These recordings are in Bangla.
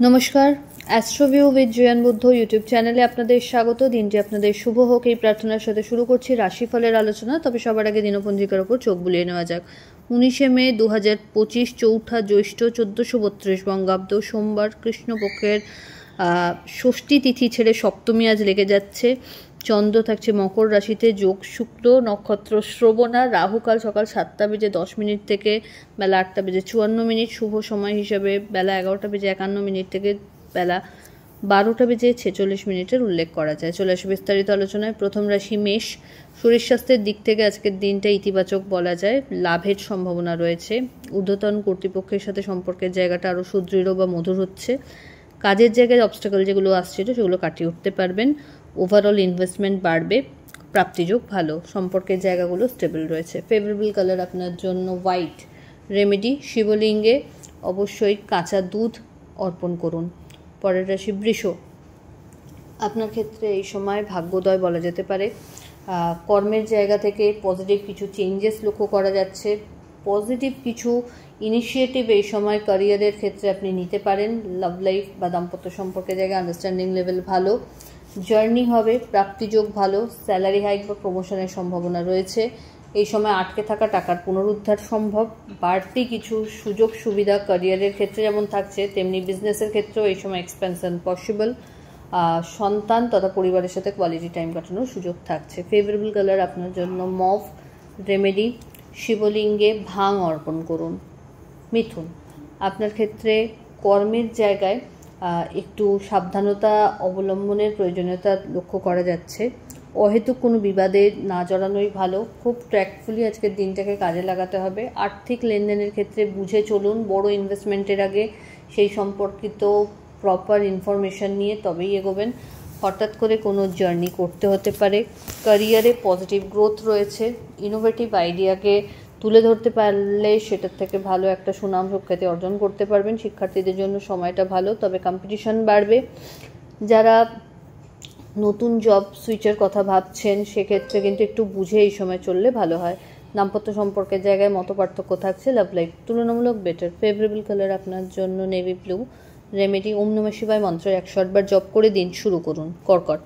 নমস্কার, অ্যাস্ট্রোভিউ উইথ জয়ান বুদ্ধ ইউটিউব চ্যানেলে আপনাদের স্বাগত। দিনটি আপনাদের শুভ হোক এই প্রার্থনার সাথে শুরু করছি রাশিফলের আলোচনা। তবে সবার আগে দিনপঞ্জিকার ওপর চোখ বুলিয়ে নেওয়া যাক। 19শে মে 2025, চৌঠা জ্যৈষ্ঠ, 1432 বঙ্গাব্দ, সোমবার, কৃষ্ণপক্ষের ষষ্ঠী তিথি ছেড়ে সপ্তমী আজ লেগে যাচ্ছে। চন্দ্র থাকছে মকর রাশিতে, যোগ শুক্র, নক্ষত্র শ্রবণা, রাহুকাল সকাল 7:10 থেকে বেলা 8:54, শুভ সময় হিসাবে বেলা 11:51 থেকে বেলা 12:46 উল্লেখ করা যায়। চলে আসে বিস্তারিত আলোচনায়। প্রথম রাশি মেষ। শরীর স্বাস্থ্যের দিক থেকে আজকের দিনটা ইতিবাচক বলা যায়, লাভের সম্ভাবনা রয়েছে। ঊর্ধ্বতন কর্তৃপক্ষের সাথে সম্পর্কের জায়গাটা আরও সুদৃঢ় বা মধুর হচ্ছে। কাজের জায়গায় অবস্টাকল যেগুলো আসছিল সেগুলো কাটিয়ে উঠতে পারবেন। ওভারঅল ইনভেস্টমেন্ট বাড়বে, প্রাপ্তিযোগ ভালো, সম্পর্কের জায়গাগুলো স্টেবল রয়েছে। ফেভারেবল কালার আপনার জন্য হোয়াইট। রেমেডি, শিবলিঙ্গে অবশ্যই কাঁচা দুধ অর্পণ করুন। পরের রাশি বৃষ। আপনার ক্ষেত্রে এই সময় ভাগ্যোদয় বলা যেতে পারে। কর্মের জায়গা থেকে পজিটিভ কিছু চেঞ্জেস লক্ষ্য করা যাচ্ছে। পজিটিভ কিছু ইনিশিয়েটিভ এই সময় ক্যারিয়ারের ক্ষেত্রে আপনি নিতে পারেন। লাভ লাইফ বা দাম্পত্য সম্পর্কের জায়গায় আন্ডারস্ট্যান্ডিং লেভেল ভালো, জার্নি হবে, প্রাপ্তিযোগ ভালো, স্যালারি হাইক বা প্রমোশনের সম্ভাবনা রয়েছে। এই সময় আটকে থাকা টাকার পুনরুদ্ধার সম্ভব। বাড়তি কিছু সুযোগ সুবিধা ক্যারিয়ারের ক্ষেত্রে যেমন থাকছে, তেমনি বিজনেসের ক্ষেত্রেও এই সময় এক্সপেনশন পসিবল। সন্তান তথা পরিবারের সাথে কোয়ালিটি টাইম কাটানোর সুযোগ থাকছে। ফেভারেবল কালার আপনার জন্য মভ। রেমেডি, শিবলিঙ্গে ভাং অর্পণ করুন। মিথুন, আপনার ক্ষেত্রে কর্মের জায়গায় একটু সাবধানতা অবলম্বনের প্রয়োজনীয়তা লক্ষ্য করা যাচ্ছে। অহেতুক কোনো বিবাদে না জড়ানোই ভালো। খুব ট্র্যাকফুলি আজকের দিনটাকে কাজে লাগাতে হবে। আর্থিক লেনদেনের ক্ষেত্রে বুঝে চলুন। বড় ইনভেস্টমেন্টের আগে সেই সম্পর্কিত প্রপার ইনফরমেশন নিয়ে তবেই এগোবেন। হঠাৎ করে কোনো জার্নি করতে হতে পারে। ক্যারিয়ারে পজিটিভ গ্রোথ রয়েছে। ইনোভেটিভ আইডিয়াকে তুলে ধরতে পারলে সেটার থেকে ভালো একটা সুনাম সুখ্যাতি অর্জন করতে পারবেন। শিক্ষার্থীদের জন্য সময়টা ভালো, তবে কম্পিটিশন বাড়বে। যারা নতুন জব সুইচের কথা ভাবছেন সেক্ষেত্রে কিন্তু একটু বুঝে এই সময় চললে ভালো হয়। দাম্পত্য সম্পর্কের জায়গায় মত পার্থক্য থাকছে, লাভ লাইফ তুলনামূলক বেটার। ফেভারেবল কালার আপনার জন্য নেভি ব্লু। রেমেডি, ওম নমঃ শিবায় মন্ত্রের 108 বার জপ করে দিন শুরু করুন। কর্কট,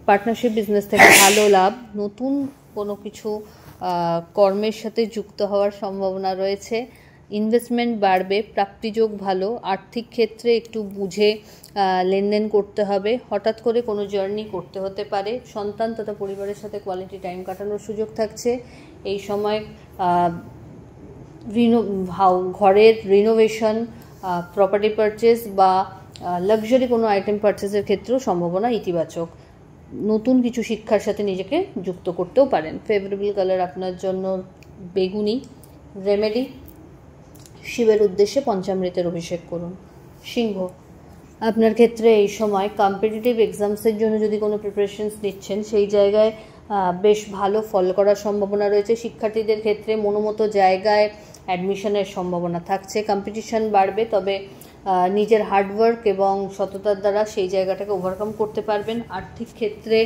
পার্টনারশিপ বিজনেস থেকে ভালো লাভ। নতুন কোনো কিছু কর্মের সাথে যুক্ত হওয়ার সম্ভাবনা রয়েছে। ইনভেস্টমেন্ট বাড়বে, প্রাপ্তিযোগ ভালো। আর্থিক ক্ষেত্রে একটু বুঝে লেনদেন করতে হবে। হঠাৎ করে কোনো জার্নি করতে হতে পারে। সন্তান তথা পরিবারের সাথে কোয়ালিটি টাইম কাটানোর সুযোগ থাকছে। এই সময় ঘরের রিনোভেশন, প্রপার্টি পারচেস বা লাক্সারি কোনো আইটেম পারচেসের ক্ষেত্রেও সম্ভাবনা ইতিবাচক। নতুন কিছু শিক্ষার সাথে নিজেকে যুক্ত করতেও পারেন। ফেভারেবল কালার আপনার জন্য বেগুনি। রেমেডি, শিবের উদ্দেশ্যে পঞ্চামৃতের অভিষেক করুন। সিংহ, আপনার ক্ষেত্রে এই সময় কম্পিটিটিভ এক্সামসের জন্য যদি কোনো প্রিপারেশনস নিচ্ছেন সেই জায়গায় বেশ ভালো ফল করার সম্ভাবনা রয়েছে। শিক্ষার্থীদের ক্ষেত্রে মনোমতো জায়গায় অ্যাডমিশনের সম্ভাবনা থাকছে। কম্পিটিশন বাড়বে, তবে নিজের হার্ডওয়ার্ক এবং সততার দ্বারা সেই জায়গাটাকে ওভারকাম করতে পারবেন। আর্থিক ক্ষেত্রে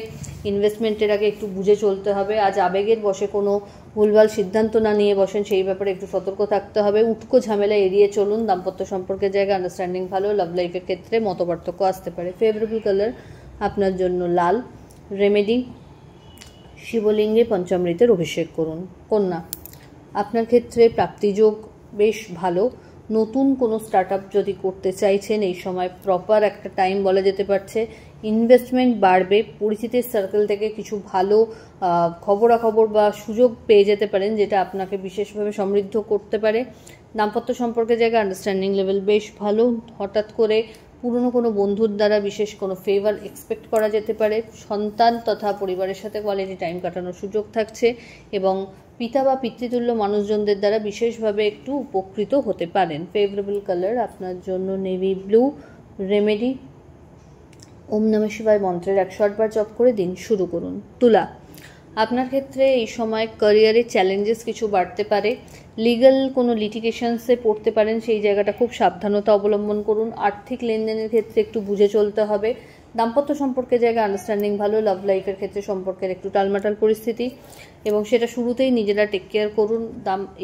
ইনভেস্টমেন্টের আগে একটু বুঝে চলতে হবে। আজ আবেগের বশে কোনো ভুলভাল সিদ্ধান্ত না নিয়ে বসেন, সেই ব্যাপারে একটু সতর্ক থাকতে হবে। উটকো ঝামেলা এড়িয়ে চলুন। দাম্পত্য সম্পর্কের জায়গায় আন্ডারস্ট্যান্ডিং ভালো, লাভ লাইফের ক্ষেত্রে মতপার্থক্য আসতে পারে। ফেভারেবল কালার আপনার জন্য লাল। রেমেডি, শিবলিঙ্গে পঞ্চামৃতের অভিষেক করুন। কন্যা, আপনার ক্ষেত্রে প্রাপ্তিযোগ বেশ ভালো। নতুন কোনো স্টার্ট আপ যদি করতে চাইছেন এই সময় প্রপার একটা টাইম বলা যেতে পারছে। ইনভেস্টমেন্ট বাড়বে। পরিচিতির সার্কেল থেকে কিছু ভালো খবরাখবর বা সুযোগ পেয়ে যেতে পারেন, যেটা আপনাকে বিশেষভাবে সমৃদ্ধ করতে পারে। দাম্পত্য সম্পর্কের জায়গায় আন্ডারস্ট্যান্ডিং লেভেল বেশ ভালো। হঠাৎ করে পুরনো কোনো বন্ধুর দ্বারা বিশেষ কোনো ফেভার এক্সপেক্ট করা যেতে পারে। সন্তান তথা পরিবারের সাথে কোয়ালিটি টাইম কাটানোর সুযোগ থাকছে এবং পিতা বা পিতৃতুল্য মানুষজনদের দ্বারা বিশেষভাবে একটু উপকৃত হতে পারেন। ফেভারেবল কালার আপনার জন্য নেভি ব্লু। রেমেডি, ওম নমঃ শিবায় মন্ত্রের 108 বার জপ করে দিন শুরু করুন। তুলা, আপনার ক্ষেত্রে এই সময় ক্যারিয়ারে চ্যালেঞ্জেস কিছু বাড়তে পারে, লিগ্যাল কোনো লিটিগেশনসে পড়তে পারেন, সেই জায়গাটা খুব সাবধানতা অবলম্বন করুন। আর্থিক লেনদেনের ক্ষেত্রে একটু বুঝে চলতে হবে। দাম্পত্য সম্পর্কের জায়গায় আন্ডারস্ট্যান্ডিং ভালো, লাভ লাইফের ক্ষেত্রে সম্পর্কের একটু টালমাটাল পরিস্থিতি, এবং সেটা শুরুতেই নিজেরা টেক কেয়ার করুন।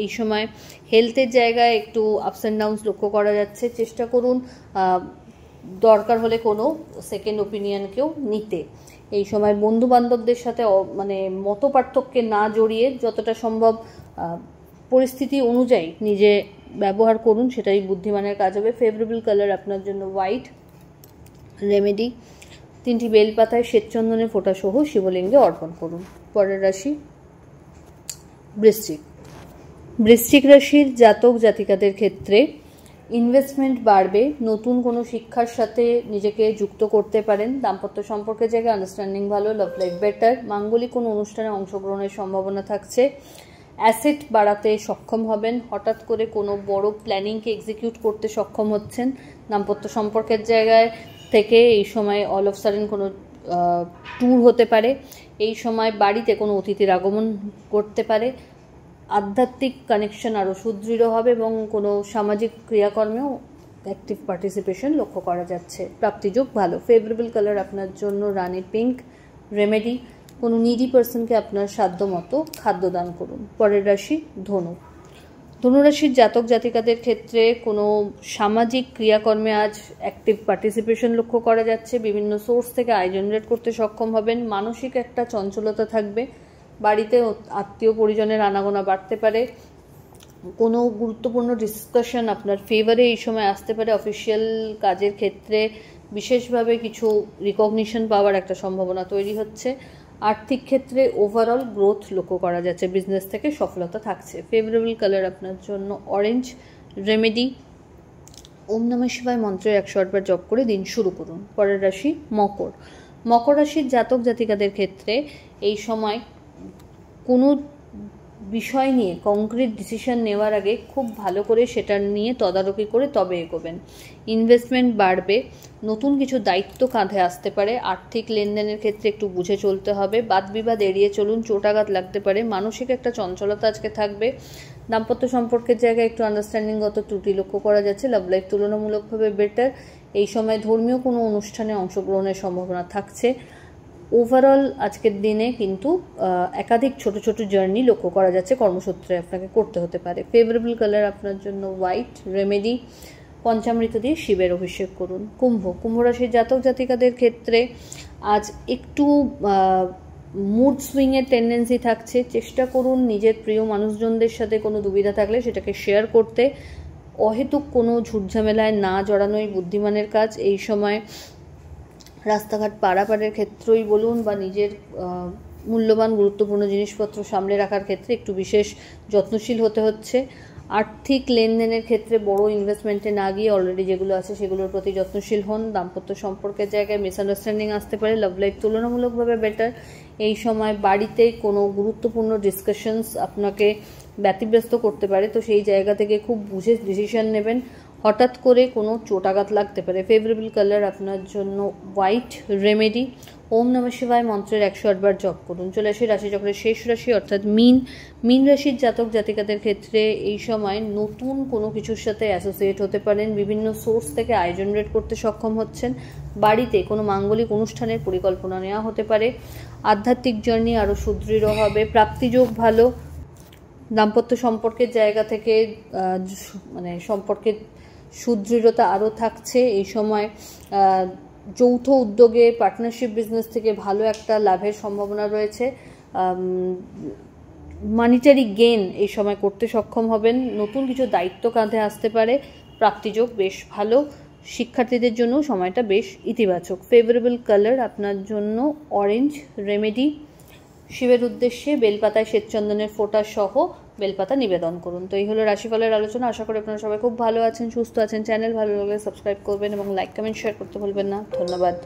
এই সময় হেলথের জায়গায় একটু আপস অ্যান্ড ডাউনস লক্ষ্য করা যাচ্ছে। চেষ্টা করুন দরকার হলে কোনো সেকেন্ড ওপিনিয়নকেও নিতে। এই সময় বন্ধু বান্ধবদের সাথে মানে মত পার্থক্যে না জড়িয়ে যতটা সম্ভব পরিস্থিতি অনুযায়ী নিজে ব্যবহার করুন, সেটাই বুদ্ধিমানের কাজ হবে। ফেভারেবল কালার আপনার জন্য হোয়াইট। রেমেডি, 3টি বেলপাতায় শ্বেতচন্দনের ফোঁটা সহ শিবলিঙ্গে অর্পণ করুন। পরের রাশি বৃশ্চিক। বৃশ্চিক রাশির জাতক জাতিকাদের ক্ষেত্রে ইনভেস্টমেন্ট বাড়বে, নতুন কোনো শিক্ষার সাথে নিজেকে যুক্ত করতে পারেন। দাম্পত্য সম্পর্কের জায়গায় আন্ডারস্ট্যান্ডিং ভালো, লাভ লাইফ বেটার। মাঙ্গলিক কোনো অনুষ্ঠানে অংশগ্রহণের সম্ভাবনা থাকছে। অ্যাসেট বাড়াতে সক্ষম হবেন, হঠাৎ করে কোনো বড় প্ল্যানিংকে এক্সিকিউট করতে সক্ষম হচ্ছেন। দাম্পত্য সম্পর্কের জায়গায় থেকে এই সময় অল অফ সাডেন কোনো ট্যুর হতে পারে। এই সময় বাড়িতে কোনো অতিথির আগমন করতে পারে। আধ্যাত্মিক কানেকশন আরও সুদৃঢ় হবে এবং কোনো সামাজিক ক্রিয়াকর্মেও অ্যাক্টিভ পার্টিসিপেশন লক্ষ্য করা যাচ্ছে। প্রাপ্তিযোগ ভালো। ফেভারেবল কালার আপনার জন্য রানি পিঙ্ক। রেমেডি, কোনো নিডি পার্সনকে আপনার সাধ্য মতো খাদ্য দান করুন। পরের রাশি ধনু। ধনুরাশির জাতক জাতিকাদের ক্ষেত্রে কোনো সামাজিক ক্রিয়াকর্মে আজ অ্যাক্টিভ পার্টিসিপেশন লক্ষ্য করা যাচ্ছে। বিভিন্ন সোর্স থেকে আয় জেনারেট করতে সক্ষম হবেন। মানসিক একটা চঞ্চলতা থাকবে। বাড়িতে আত্মীয় পরিজনের আনাগোনা বাড়তে পারে। কোনো গুরুত্বপূর্ণ ডিসকাশন আপনার ফেভারে এই সময় আসতে পারে। অফিসিয়াল কাজের ক্ষেত্রে বিশেষভাবে কিছু রিকগনিশন পাওয়ার একটা সম্ভাবনা তৈরি হচ্ছে। আর্থিক ক্ষেত্রে ওভারঅল গ্রোথ লক্ষ্য করা যাচ্ছে, বিজনেস থেকে সফলতা থাকছে। ফেভারেবল কালার আপনার জন্য অরেঞ্জ। রেমেডি, ওম নমঃ শিবায় মন্ত্রের 108 বার জপ করে দিন শুরু করুন। পরের রাশি মকর। মকর রাশির জাতক জাতিকাদের ক্ষেত্রে এই সময় কোনো বিষয় নিয়ে কংক্রিট ডিসিশন নেওয়ার আগে খুব ভালো করে সেটা নিয়ে তদারকি করে তবে এগোবেন। ইনভেস্টমেন্ট বাড়বে, নতুন কিছু দায়িত্ব কাঁধে আসতে পারে। আর্থিক লেনদেনের ক্ষেত্রে একটু বুঝে চলতে হবে। বাদ বিবাদ এড়িয়ে চলুন, চোটাঘাত লাগতে পারে। মানসিক একটা চঞ্চলতা আজকে থাকবে। দাম্পত্য সম্পর্কের জায়গায় একটু আন্ডারস্ট্যান্ডিংগত ত্রুটি লক্ষ্য করা যাচ্ছে। লাভ লাইফ তুলনামূলকভাবে বেটার। এই সময় ধর্মীয় কোনো অনুষ্ঠানে অংশগ্রহণের সম্ভাবনা থাকছে। ওভারঅল আজকের দিনে কিন্তু একাধিক ছোট ছোট জার্নি লক্ষ্য করা যাচ্ছে, কর্মসূত্রে আপনাকে করতে হতে পারে। ফেভারেবল কালার আপনার জন্য হোয়াইট। রেমেডি, পঞ্চামৃত দিয়ে শিবের অভিষেক করুন। কুম্ভ রাশির জাতক জাতিকাদের ক্ষেত্রে আজ একটু মুড সুইংয়ের টেন্ডেন্সি থাকছে। চেষ্টা করুন নিজের প্রিয় মানুষজনদের সাথে কোনো দুবিধা থাকলে সেটাকে শেয়ার করতে। অহেতুক কোনো ঝুটঝামেলায় না জড়ানোই বুদ্ধিমানের কাজ। এই সময় রাস্তাঘাট পারাপারের ক্ষেত্রেই বলুন বা নিজের মূল্যবান গুরুত্বপূর্ণ জিনিসপত্র সামলে রাখার ক্ষেত্রে একটু বিশেষ যত্নশীল হতে হচ্ছে। আর্থিক লেনদেনের ক্ষেত্রে বড় ইনভেস্টমেন্টে না গিয়ে অলরেডি যেগুলো আছে সেগুলোর প্রতি যত্নশীল হন। দাম্পত্য সম্পর্কের জায়গায় মিসআন্ডারস্ট্যান্ডিং আসতে পারে। লাভ লাইফ তুলনামূলকভাবে বেটার। এই সময় বাড়িতে কোনো গুরুত্বপূর্ণ ডিসকাশনস আপনাকে ব্যতিব্যস্ত করতে পারে, তো সেই জায়গা থেকে খুব বুঝে ডিসিশন নেবেন। হঠাৎ করে কোনো চোটাঘাত লাগতে পারে। ফেভারেবল কালার আপনার জন্য হোয়াইট। রেমেডি, ওম নমঃ শিবায় মন্ত্রের 108 বার জপ করুন। চলে আসি রাশিচক্রের শেষ রাশি অর্থাৎ মীন রাশির জাতক জাতিকাদের ক্ষেত্রে এই সময় নতুন কোনো কিছুর সাথে অ্যাসোসিয়েট হতে পারেন। বিভিন্ন সোর্স থেকে আয় জেনারেট করতে সক্ষম হচ্ছেন। বাড়িতে কোনো মাঙ্গলিক অনুষ্ঠানের পরিকল্পনা নেওয়া হতে পারে। আধ্যাত্মিক জার্নি আরও সুদৃঢ় হবে। প্রাপ্তিযোগ ভালো। দাম্পত্য সম্পর্কের জায়গা থেকে মানে সম্পর্কের সুদৃঢ়তা আরও থাকছে। এই সময় যৌথ উদ্যোগে পার্টনারশিপ বিজনেস থেকে ভালো একটা লাভের সম্ভাবনা রয়েছে। মানিটারি গেইন এই সময় করতে সক্ষম হবেন। নতুন কিছু দায়িত্ব কাঁধে আসতে পারে। প্রাপ্তিযোগ বেশ ভালো। শিক্ষার্থীদের জন্য সময়টা বেশ ইতিবাচক। ফেভারেবল কালার আপনার জন্য অরেঞ্জ। রেমেডি, শিবের উদ্দেশ্যে বেলপাতায় শ্বেতচন্দনের ফোঁটা সহ বেলপাতা নিবেদন করুন। তো এই হলো রাশিফলের আলোচনা। আশা করি আপনারা সবাই খুব ভালো আছেন, সুস্থ আছেন। চ্যানেল ভালো লাগলে সাবস্ক্রাইব করবেন এবং লাইক কমেন্ট শেয়ার করতে ভুলবেন না। ধন্যবাদ।